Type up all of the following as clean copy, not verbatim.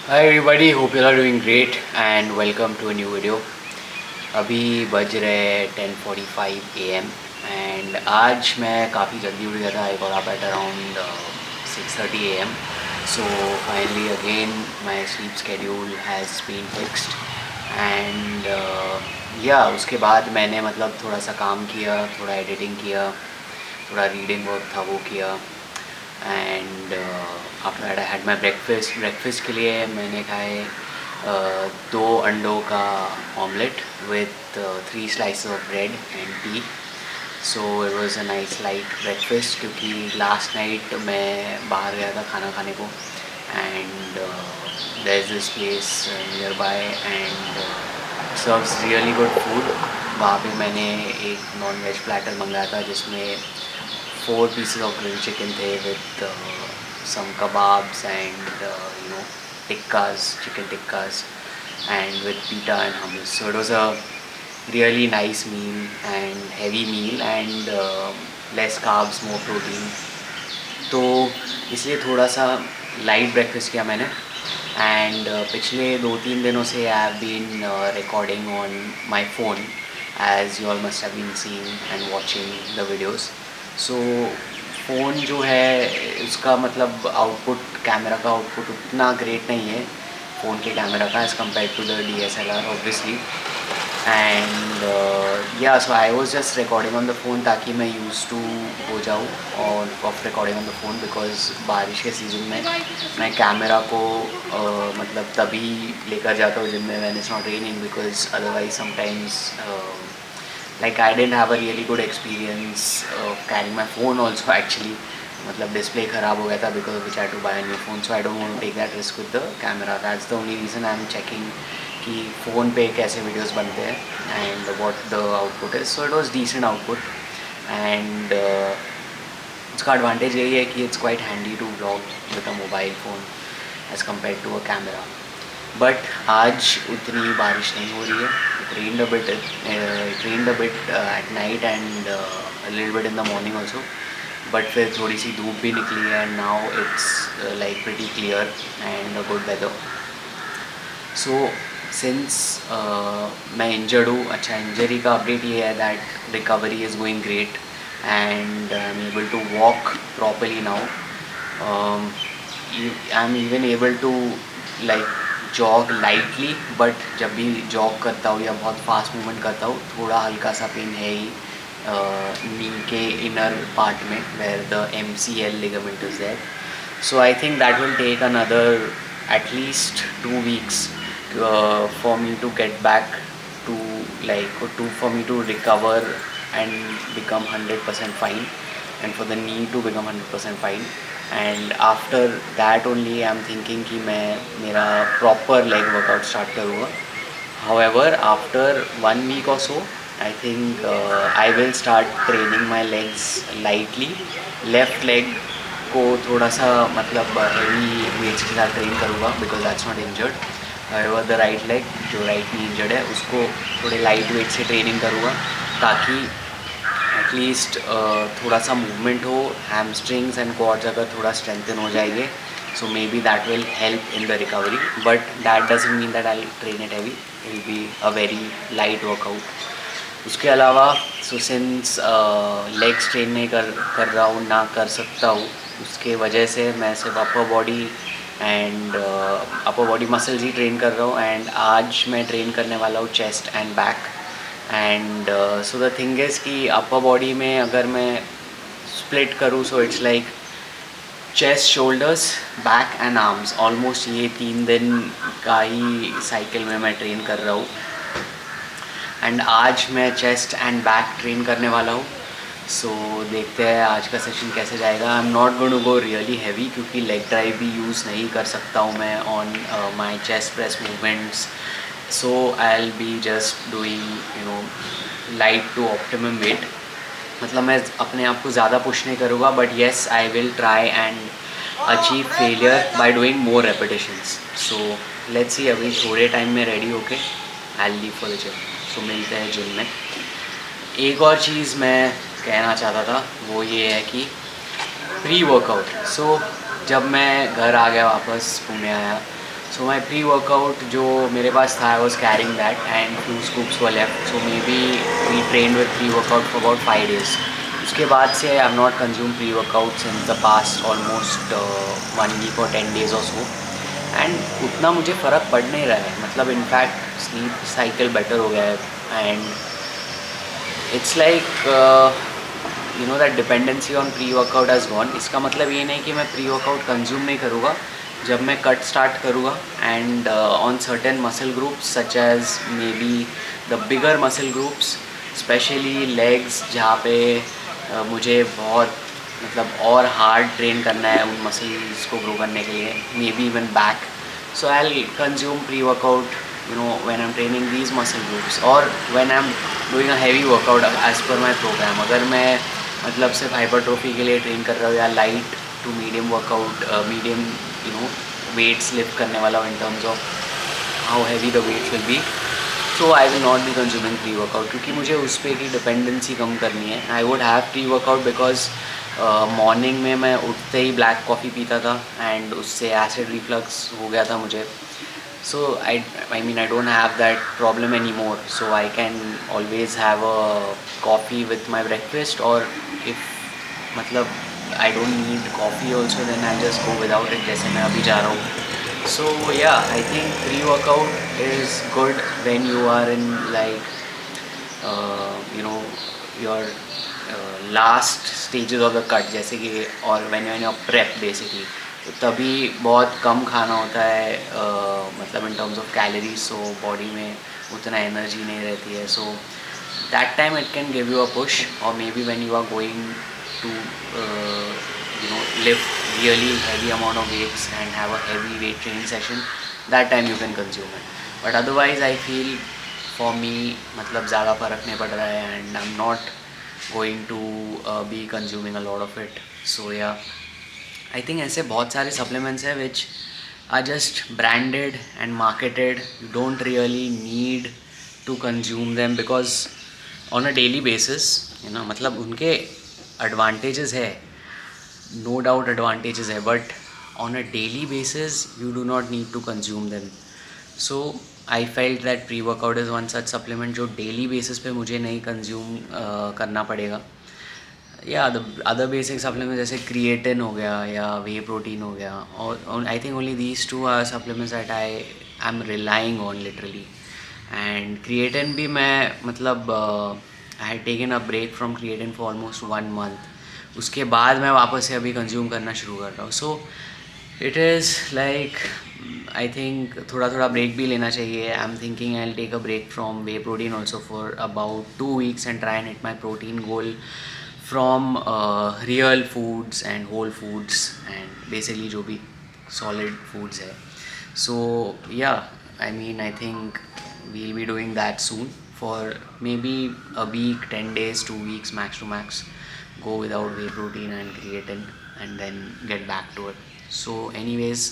Hi everybody, hope you are doing great and welcome to a new video. अभी बज रहे हैं 10:45 AM and आज मैं काफ़ी जल्दी उठ गया था. I got up at around 6:30 AM. So finally again my sleep schedule has been fixed and उसके बाद मैंने मतलब थोड़ा सा काम किया, थोड़ा एडिटिंग किया, थोड़ा रीडिंग वर्क था वो किया and after that I had my breakfast के लिए मैंने खाए 2 अंडों का omelette with 3 slices of bread and tea. So it was a nice light breakfast क्योंकि लास्ट नाइट मैं बाहर गया था खाना खाने को and there is this place nearby and serves really good food. वहाँ पे मैंने एक नॉन वेज प्लेटर मंगाया था जिसमें 4 pieces of grilled chicken थे with some kebabs and tikkas, chicken tikkas, and with pita and hummus. So it was a really nice meal and heavy meal and less carbs, more protein. तो इसलिए थोड़ा सा light breakfast किया मैंने and पिछले 2-3 दिनों से I have been recording on my phone as you all must have been seeing and watching the videos. So phone जो है उसका मतलब आउटपुट, कैमरा का आउटपुट उतना ग्रेट नहीं है फ़ोन के कैमरा का as compare to the DSLR obviously. And so I was just recording on the phone ताकि मैं यूज़ टू हो जाऊँ और of recording on the phone because बारिश के सीज़न में मैं कैमरा को मतलब तभी लेकर जाता हूँ जिनमें van is not raining because otherwise sometimes like I didn't have a really good experience carrying my phone also actually. मतलब डिस्प्ले ख़राब हो गया था because which I had to buy a new phone, so I don't want to take that risk with the camera. That's the only reason I'm checking कि phone पे कैसे videos बनते हैं and what the output is. So it was decent output and उसका advantage यही है कि it's quite handy to vlog with a mobile phone as compared to a camera. But आज उतनी बारिश नहीं हो रही है. It rained a bit at night and a little bit in the morning also. But फिर थोड़ी सी धूप भी निकली है and now it's like pretty clear and a good weather. So since मैं इंजर्ड हूँ, अच्छा इंजरी का अपडेट ये है that recovery is going great and I'm able to walk properly now. I'm even able to like jog lightly, but जब भी jog करता हूँ या बहुत फास्ट मूवमेंट करता हूँ थोड़ा हल्का सा पेन है ही नी के इनर पार्ट में where the MCL ligament is there. So I think that will take another at least 2 weeks for me to get back to for me to recover and become 100% fine and for the knee to become 100% fine. And after that only I am thinking कि मैं मेरा proper leg workout start करूँगा. However after 1 week or so I think I will start training my legs lightly. Left leg को थोड़ा सा मतलब heavy weights के साथ ट्रेन करूँगा because that's not injured. However the right leg जो right में इंजर्ड है उसको थोड़े लाइट वेट से ट्रेनिंग करूँगा ताकि एटलीस्ट थोड़ा सा मूवमेंट हो. हैमस्ट्रिंग्स एंड क्वाड्स अगर थोड़ा स्ट्रेंथन हो जाएंगे so may be that will help in the recovery, but that doesn't mean that I train it heavy. It will be a very light workout. उसके अलावा so since legs train नहीं कर रहा हूँ, ना कर सकता हूँ, उसके वजह से मैं सिर्फ upper body and upper body muscles he train कर रहा हूँ. एंड आज मैं ट्रेन करने वाला हूँ chest and back. And so the thing is कि अपर बॉडी में अगर मैं स्प्लिट करूँ so it's like chest, shoulders, back and arms. Almost ये 3 दिन का ही साइकिल में मैं ट्रेन कर रहा हूँ. एंड आज मैं चेस्ट एंड बैक ट्रेन करने वाला हूँ. सो देखते हैं आज का सेशन कैसे जाएगा. I am not going to go really heavy क्योंकि लेग ड्राइव भी यूज़ नहीं कर सकता हूँ मैं on my chest press movements. So I'll be just doing light to optimum weight. मतलब मैं अपने आप को ज़्यादा पुश नहीं करूँगा but yes I will try and achieve failure by doing more repetitions. So let's see. अभी थोड़े टाइम में रेडी होके I will leave for the gym. So मिलते हैं जिम में. एक और चीज़ मैं कहना चाहता था वो ये है कि प्री वर्कआउट. सो जब मैं घर आ गया, वापस पुणे आया, सो माई प्री वर्कआउट जो मेरे पास था, I was carrying that and few scoops were left. So may be we train with pre workout for about 5 days. उसके बाद से I have not consume pre workout since the past almost 1 week और 10 days और सो. And उतना मुझे फ़र्क पड़ नहीं रहा है, मतलब इनफैक्ट स्लीप साइकिल बेटर हो गया है. And it's like you know that dependency on pre workout has gone. इसका मतलब ये नहीं कि मैं प्री वर्कआउट कंज्यूम नहीं करूँगा जब मैं कट स्टार्ट करूँगा. And on certain muscle groups such as may be the bigger muscle groups, especially legs, जहाँ पे मुझे बहुत मतलब और हार्ड ट्रेन करना है उन मसल्स को ग्रो करने के लिए, may be even back. So I will consume pre workout you know when I'm training these muscle groups or when I'm doing a heavy workout as per my program. अगर मैं मतलब सिर्फ hypertrophy के लिए train कर रहा हूँ या light to medium workout, medium you know weights lift करने वाला हूँ in terms of how heavy the weights will be, so I will not be consuming pre workout, क्योंकि मुझे उस पर की डिपेंडेंसी कम करनी है. I would have pre workout because morning में मैं उठते ही ब्लैक कॉफ़ी पीता था एंड उससे एसिड रिफ्लक्स हो गया था मुझे. So I mean I don't have that problem anymore, so I can always have a coffee with my breakfast, or if मतलब I don't need coffee also, then I just go without it जैसे मैं अभी जा रहा हूँ. So yeah, I think pre-workout is good when you are in like you know your last stages of the cut, जैसे कि और when you're in your prep basically, तो तभी बहुत कम खाना होता है मतलब in terms of calories, so body में उतना एनर्जी नहीं रहती है. So that time it can give you a push, और maybe when you are going to you know lift really heavy amount of weights and have a heavy weight training session, that time you can consume it. But otherwise I feel for me मतलब ज़्यादा फ़र्क नहीं पड़ रहा है and I am not going to be consuming a lot of it. So yeah I think ऐसे बहुत सारे सप्लीमेंट्स हैं which are just branded and marketed. You don't really need to consume them because on a daily basis you know मतलब उनके advantages है, no doubt advantages है, but on a daily basis you do not need to consume them. So I felt that pre workout is one such supplement जो daily basis पे मुझे नहीं consume करना पड़ेगा. या द अदर बेसिक सप्लीमेंट्स जैसे creatine हो गया या वे प्रोटीन हो गया, और I think only these two are supplements that I am relying on literally. And creatine भी मैं मतलब I had taken a break from creatine for almost 1 month. उसके बाद मैं वापस से अभी कंज्यूम करना शुरू कर रहा हूँ. So it is like I think थोड़ा थोड़ा ब्रेक भी लेना चाहिए. I am thinking I will take a break from whey protein also for about 2 weeks and try and hit my protein goal from real foods and whole foods and basically जो भी solid foods है. So yeah, I mean I think we'll be doing that soon for maybe a week, 10 days, 2 weeks max to max. Go without whey protein and creatine and then get back to it. So anyways,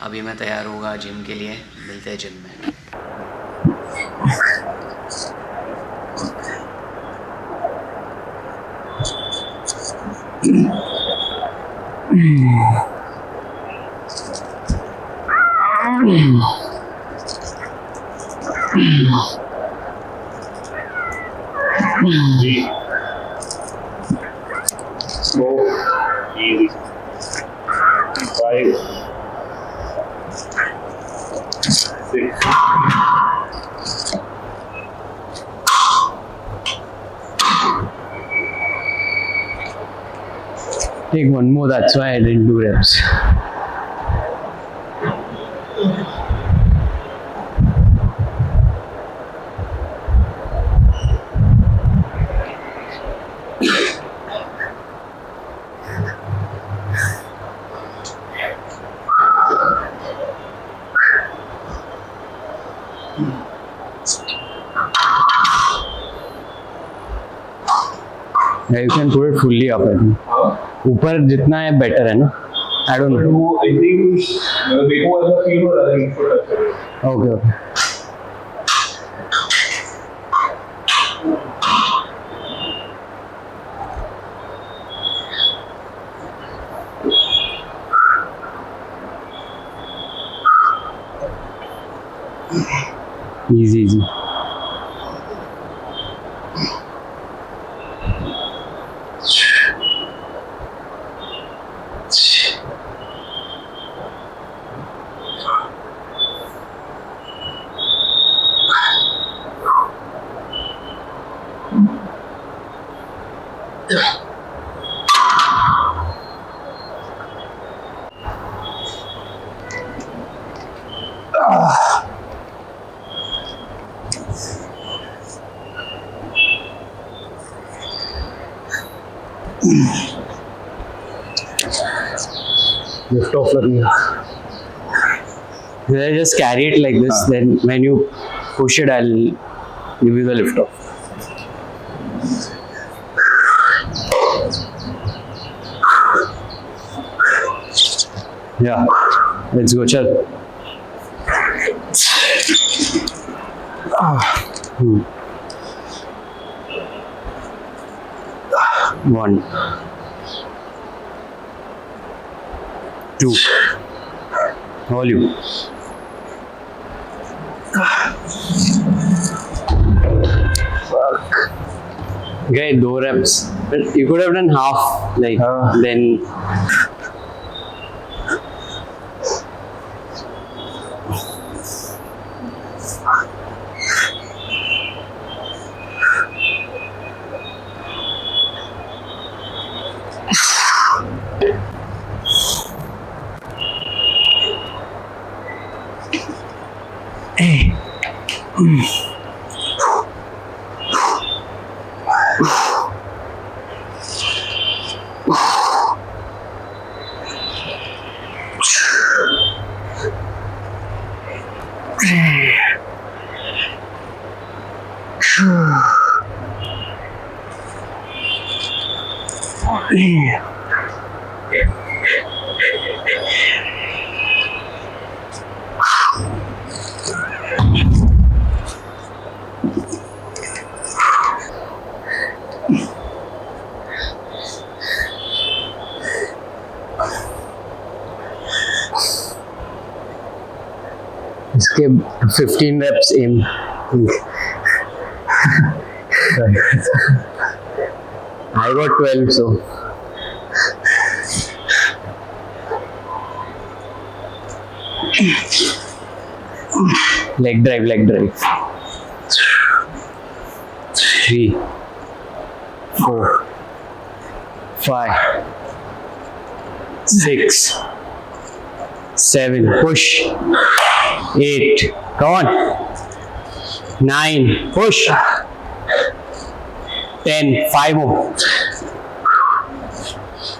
अभी मैं तैयार होगा gym के लिए, मिलते हैं gym में. Slow, easy. 5, 6. Take one more, that's why I didn't do reps. Yeah, you can put it fully up. I think. ऊपर जितना है बेटर है ना. I don't know. I think देखो ऐसा फील हो रहा है इनको टच कर. Okay, okay. Easy, easy. Lift off लगेगा. I just carry it like this. Then when you push it, I'll give you the lift off. Yeah, let's go, chal. One, two, volume. Okay, 2 reps. But you could have done half, like then. इसके 15 reps aim. I got 12, so leg drive. 3, 4, 5, 6, 7, push. 8, come on. 9, push. 10, 5 more.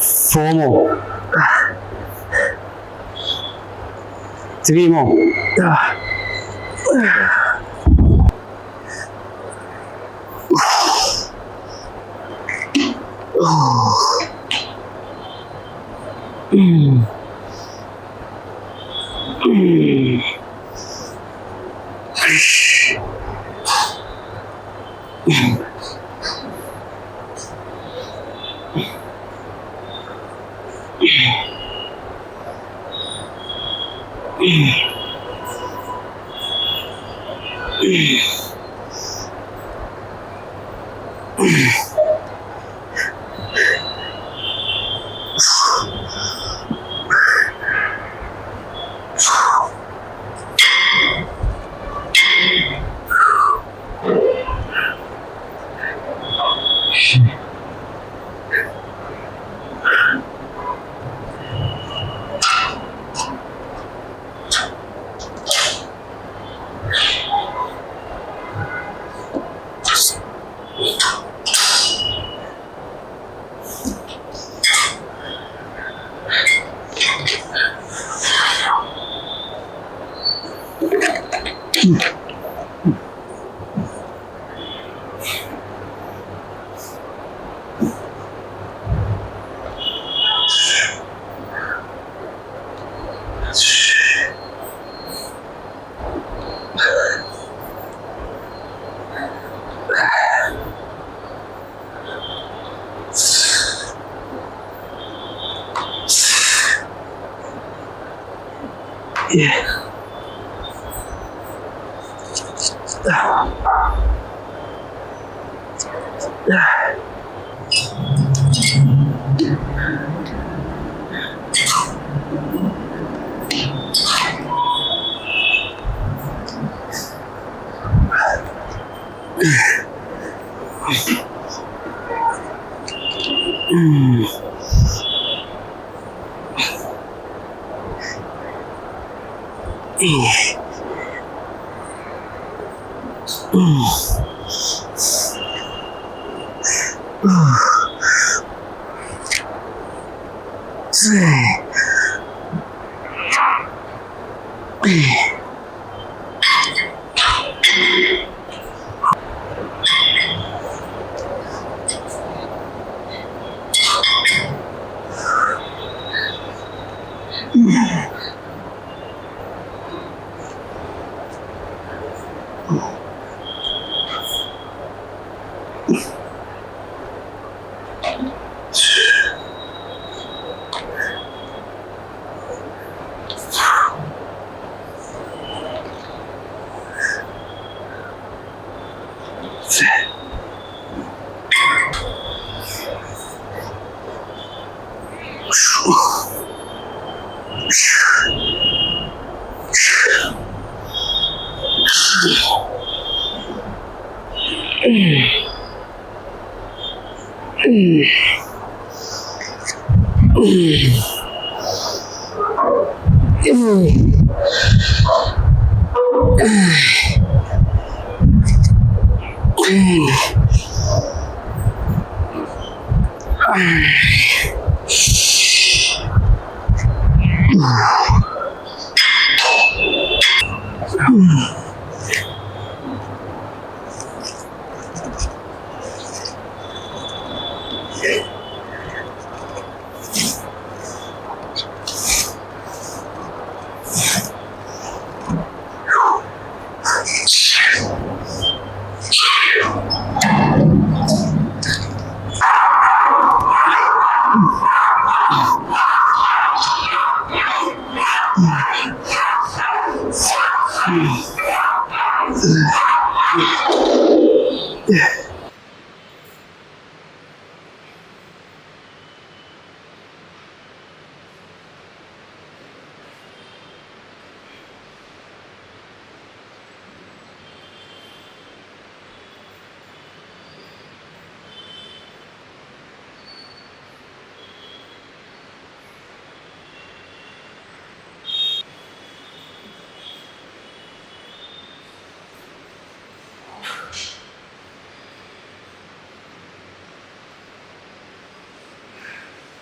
4 more. 3 more. Yeah.